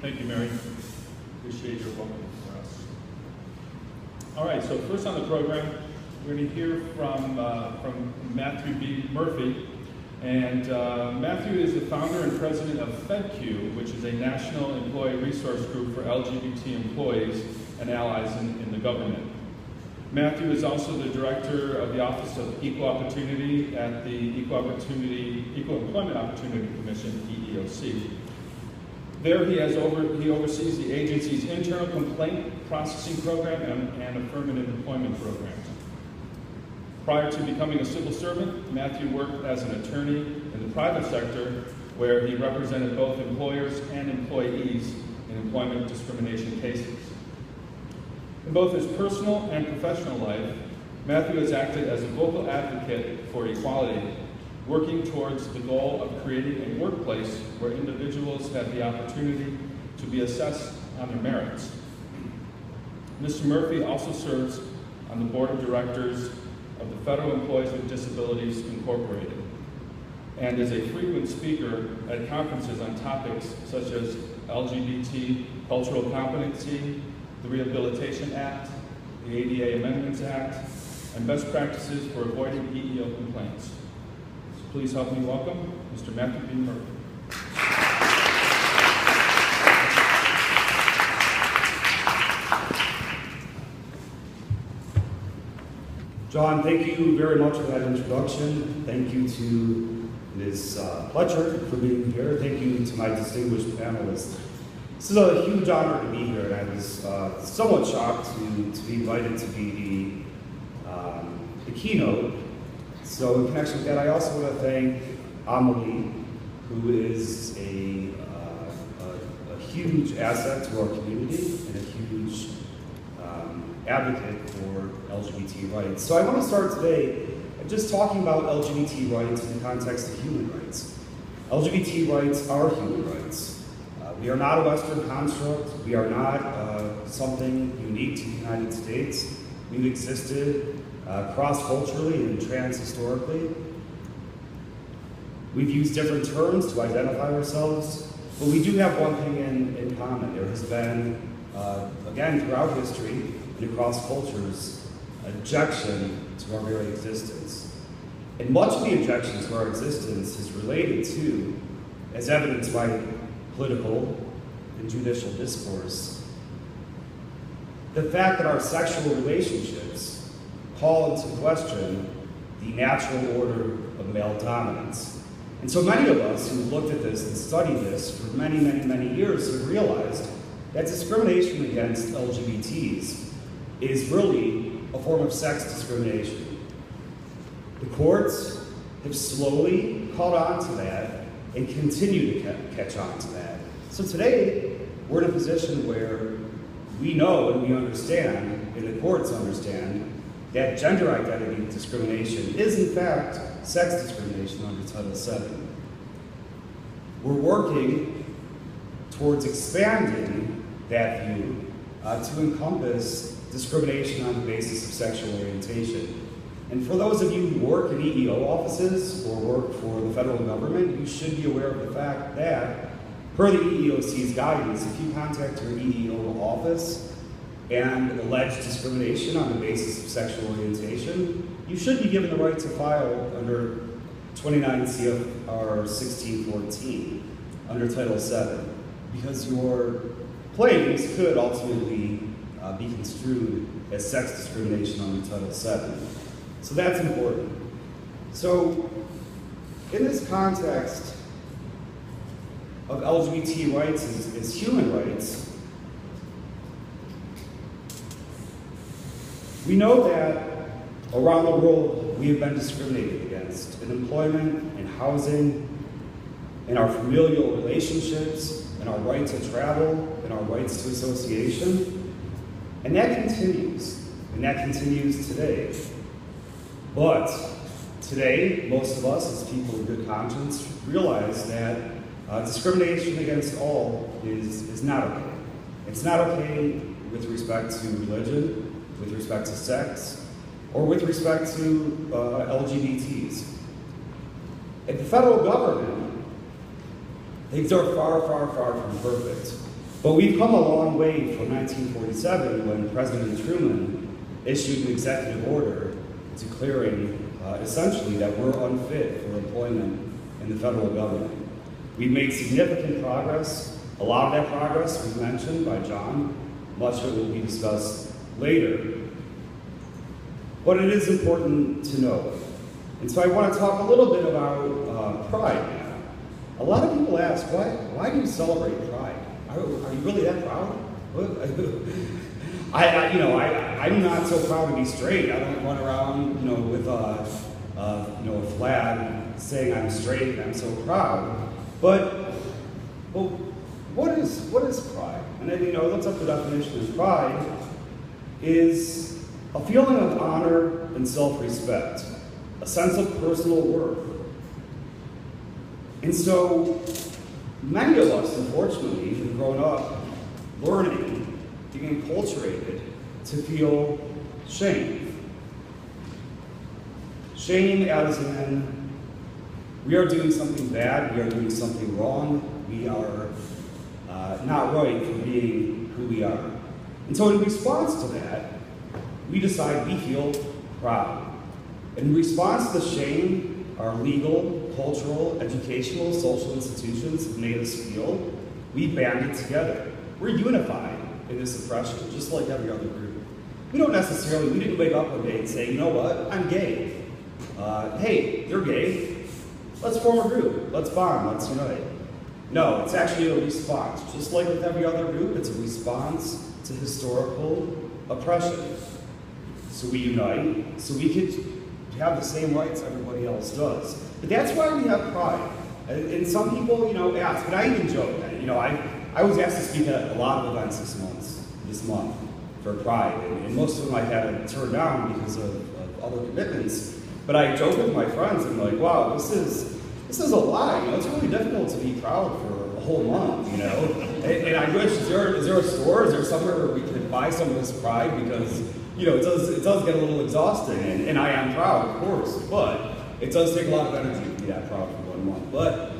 Thank you, Mary. Appreciate your welcome for us. All right, so first on the program, we're going to hear from Matthew B. Murphy. And Matthew is the founder and president of FedQ, which is a national employee resource group for LGBT employees and allies in the government. Matthew is also the director of the Office of Equal Opportunity at the Equal Employment Opportunity Commission, EEOC. There he oversees the agency's internal complaint processing program and affirmative employment programs. Prior to becoming a civil servant, Matthew worked as an attorney in the private sector, where he represented both employers and employees in employment discrimination cases. In both his personal and professional life, Matthew has acted as a vocal advocate for equality, working towards the goal of creating a workplace where individuals have the opportunity to be assessed on their merits. Mr. Murphy also serves on the board of directors of the Federal Employees with Disabilities Incorporated, and is a frequent speaker at conferences on topics such as LGBT cultural competency, the Rehabilitation Act, the ADA Amendments Act, and best practices for avoiding EEO complaints. So please help me welcome Mr. Matthew B. Murphy. John, thank you very much for that introduction. Thank you to Ms. Fletcher for being here. Thank you to my distinguished panelists. This is a huge honor to be here, and I was somewhat shocked to be invited to be the keynote. So in connection with that, I also want to thank Amelie, who is a huge asset to our community and a huge advocate for LGBT rights. So I want to start today just talking about LGBT rights in the context of human rights. LGBT rights are human rights. We are not a Western construct. We are not something unique to the United States. We've existed cross-culturally and trans-historically. We've used different terms to identify ourselves, but we do have one thing in common. There has been, again, throughout history and across cultures, objection to our very existence. And much of the objection to our existence is related to, as evidenced by political and judicial discourse, the fact that our sexual relationships call into question the natural order of male dominance. And so many of us who looked at this and studied this for many, many, many years have realized that discrimination against LGBTs is really a form of sex discrimination. The courts have slowly caught on to that and continue to catch on to that. So today, we're in a position where we know and we understand, and the courts understand, that gender identity discrimination is in fact sex discrimination under Title VII. We're working towards expanding that view to encompass discrimination on the basis of sexual orientation. And for those of you who work in EEO offices or work for the federal government, you should be aware of the fact that, per the EEOC's guidance, if you contact your EEO office and allege discrimination on the basis of sexual orientation, you should be given the right to file under 29 CFR 1614 under Title VII, because your claims could ultimately be construed as sex discrimination under Title VII. So that's important. So in this context of LGBT rights as human rights, we know that around the world we have been discriminated against in employment, in housing, in our familial relationships, in our right to travel, in our rights to association. And that continues today. But today, most of us, as people of good conscience, realize that discrimination against all is not okay. It's not okay with respect to religion, with respect to sex, or with respect to LGBTs. At the federal government, things are far, far, far from perfect. But we've come a long way from 1947 when President Truman issued an executive order declaring essentially that we're unfit for employment in the federal government. We've made significant progress. A lot of that progress was mentioned by John. Much of it will be discussed later. But it is important to know. And so I want to talk a little bit about Pride now. A lot of people ask, why do you celebrate Pride? Are you really that proud? I'm not so proud to be straight. I don't run around, with a flag saying I'm straight and I'm so proud. But what is pride? And then, I looked up the definition of pride is a feeling of honor and self-respect, a sense of personal worth. And so many of us, unfortunately, have grown up learning, being enculturated to feel shame. Shame as in we are doing something bad, we are doing something wrong, we are not right for being who we are. And so in response to that, we decide we feel proud. In response to the shame, our legal, cultural, educational, social institutions have made us feel, we banded together. We're unified in this oppression, just like every other group. We didn't wake up one day and say, you know what, I'm gay. Hey, you're gay. Let's form a group. Let's bond. Let's unite. No, it's actually a response. Just like with every other group, it's a response to historical oppression. So we unite, so we could have the same rights everybody else does. But that's why we have pride. And some people, ask, and I even joke that, I was asked to speak at a lot of events this month for pride, and most of them I had to turn down because of other commitments. But I joke with my friends and like, wow, this is a lot. It's really difficult to be proud for a whole month, And I wish, is there a store? Is there somewhere where we could buy some of this pride? Because, it does get a little exhausting. And I am proud, of course, but it does take a lot of energy to be that proud for 1 month. But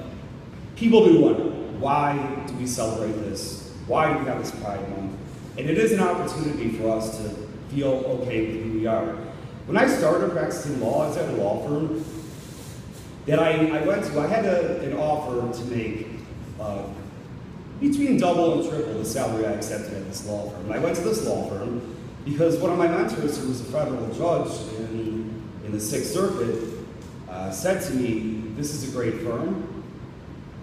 people do wonder, why do we celebrate this? Why do we have this Pride Month? And it is an opportunity for us to feel okay with who we are. When I started practicing law, I was at a law firm that I went to. I had an offer to make between double and triple the salary I accepted at this law firm. And I went to this law firm because one of my mentors, who was a federal judge in the Sixth Circuit, said to me, this is a great firm,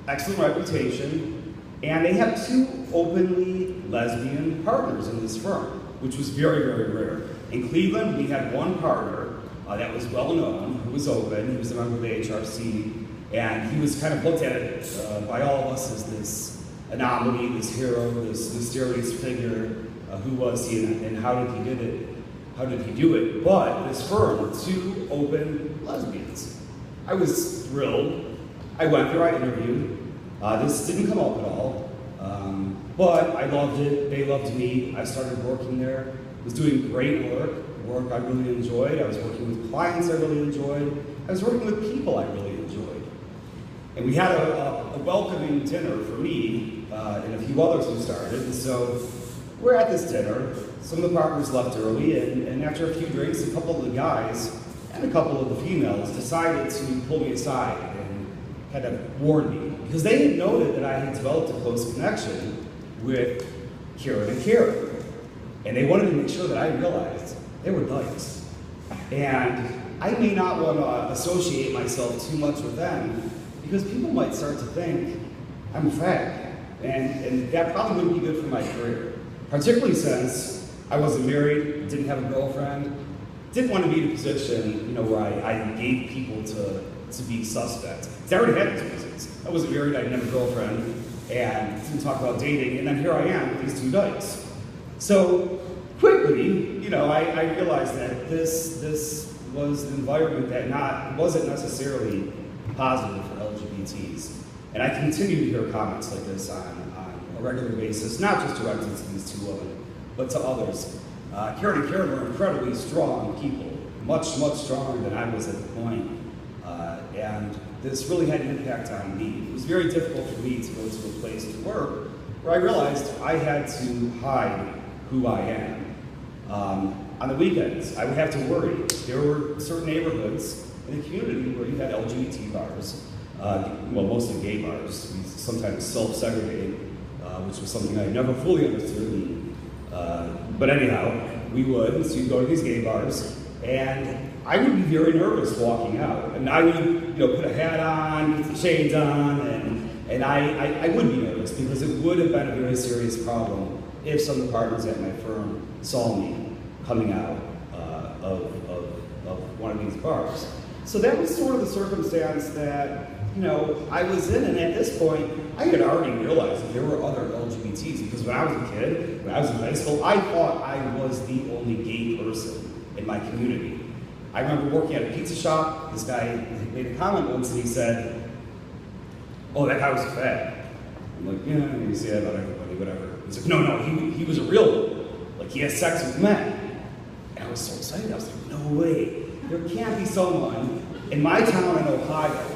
excellent reputation, and they have 2 openly lesbian partners in this firm, which was very, very rare. In Cleveland, we had one partner that was well known, who was open, he was a member of the HRC, and he was kind of looked at by all of us as this anomaly, this hero, this mysterious figure. Who was he and how did he do it? But this firm, 2 open lesbians. I was thrilled. I went there, I interviewed. This didn't come up at all. But I loved it, they loved me. I started working there, was doing great work I really enjoyed. I was working with clients I really enjoyed. I was working with people I really enjoyed. And we had a welcoming dinner for me and a few others who started. And so we're at this dinner. Some of the partners left early, and after a few drinks, a couple of the guys and a couple of the females decided to pull me aside and kind of warn me. Because they had noted that I had developed a close connection with Karen and Karen. And they wanted to make sure that I realized they were dykes. And I may not want to associate myself too much with them because people might start to think I'm a fag. And that probably wouldn't be good for my career. Particularly since I wasn't married, didn't have a girlfriend, didn't want to be in a position, where I gave people to be suspect. Because I already had experiences. I wasn't married, I didn't have a girlfriend, and didn't talk about dating, and then here I am with these 2 dykes. So quickly, I realized that this was an environment that wasn't necessarily positive for LGBTs. And I continue to hear comments like this on a regular basis, not just directed to these 2 women, but to others. Karen and Karen were incredibly strong people, much, much stronger than I was at the point. And this really had an impact on me. It was very difficult for me to go to a place to work where I realized I had to hide who I am. On the weekends, I would have to worry. There were certain neighborhoods in the community where you had LGBT bars, well, mostly gay bars. We sometimes self-segregate, which was something I never fully understood. But anyhow, we would. So you'd go to these gay bars, and I would be very nervous walking out. And I would, put a hat on, put the shades on, and I would be nervous because it would have been a very serious problem if some of the partners at my firm saw me coming out of one of these bars. So that was sort of the circumstance that, I was in, and at this point, I had already realized that there were other LGBTs, because when I was a kid, when I was in high school, I thought I was the only gay person in my community. I remember working at a pizza shop. This guy made a comment once, and he said, "Oh, that guy was a fag." I'm like, "Yeah, you say that about everybody, whatever." He's like, "No, he was a real one. Like, he has sex with men." And I was so excited. I was like, "No way. There can't be someone in my town in Ohio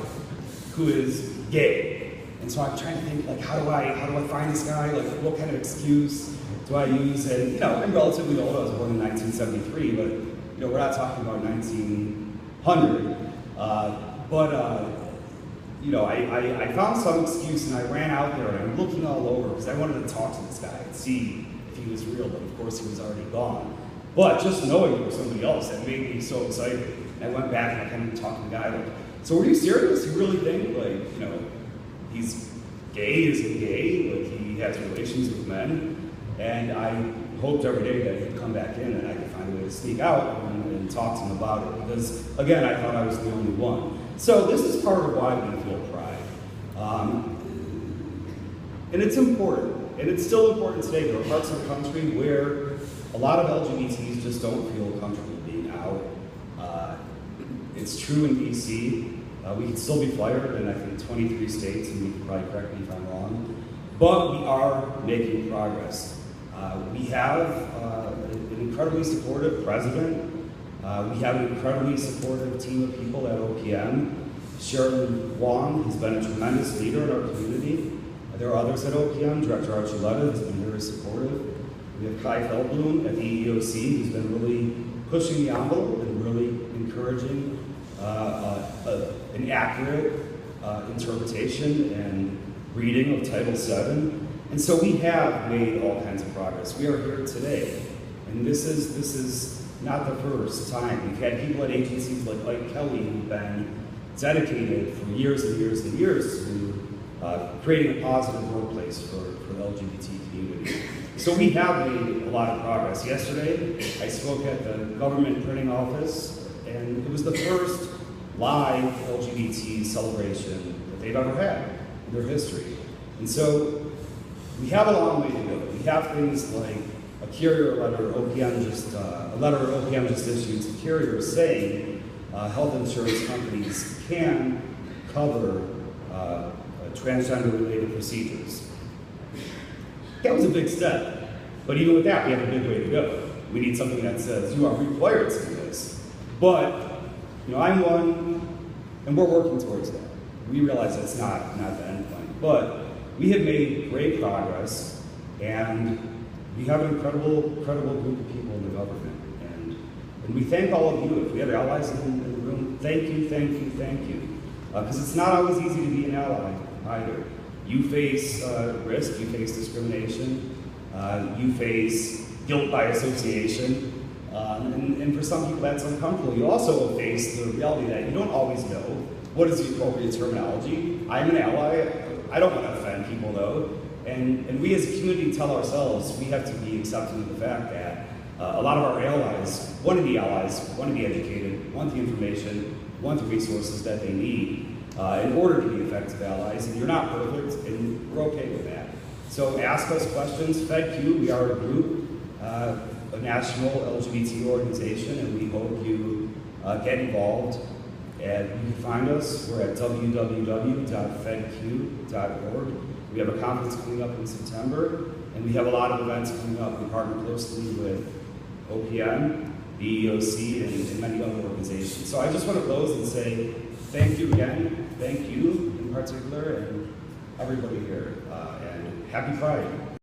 who is gay." And so I'm trying to think, like, how do I find this guy? Like, what kind of excuse do I use? And, I'm relatively old. I was born in 1973, but, we're not talking about 1900. I found some excuse, and I ran out there, and I'm looking all over because I wanted to talk to this guy and see if he was real, but of course he was already gone. But just knowing it was somebody else, that made me so excited. And I went back and I kind of talked to the guy, like, "So were you serious? You really think, he's gay, isn't gay, like he has relations with men?" And I hoped every day that he'd come back in and I could find a way to sneak out and talk to him about it, because, again, I thought I was the only one. So this is part of why we feel pride. And it's important, and it's still important today. There are parts of the country where a lot of LGBTs just don't feel comfortable being out. It's true in DC. We can still be fired in, I think, 23 states, and you can probably correct me if I'm wrong. But we are making progress. We have an incredibly supportive president. We have an incredibly supportive team of people at OPM. Sherilyn Wong has been a tremendous leader in our community. There are others at OPM. Director Archuleta has been very supportive. We have Kai Feldblum at the EEOC, who's been really pushing the envelope and really encouraging an accurate interpretation and reading of Title VII. And so we have made all kinds of progress. We are here today, and this is not the first time. We've had people at agencies like Ike Kelly who've been dedicated for years and years and years to creating a positive workplace for the LGBT community. So we have made a lot of progress. Yesterday, I spoke at the government printing office, and it was the first live LGBT celebration that they've ever had in their history. And so we have a long way to go. We have things like a carrier letter OPM just issued to carriers saying health insurance companies can cover transgender-related procedures. That was a big step, but even with that, we have a big way to go. We need something that says you are required to do this. But I'm one, and we're working towards that. We realize that's not the end point, but we have made great progress, and we have an incredible group of people in the government. And we thank all of you. If we have allies in the room, thank you. Because it's not always easy to be an ally either. You face risk, you face discrimination, you face guilt by association, and for some people that's uncomfortable. You also face the reality that you don't always know what is the appropriate terminology. I'm an ally. I don't want to offend people though. And we as a community tell ourselves we have to be accepting of the fact that a lot of our allies want to be educated, want the information, want the resources that they need in order to be effective allies. And you're not perfect, and we're okay with that. So ask us questions. FedQ, we are a group, a national LGBT organization, and we hope you get involved. And you can find us. We're at www.fedq.org. We have a conference coming up in September, and we have a lot of events coming up. We partner closely with OPM, the EEOC, and many other organizations. So I just want to close and say thank you again. Thank you in particular, and everybody here. And Happy Pride.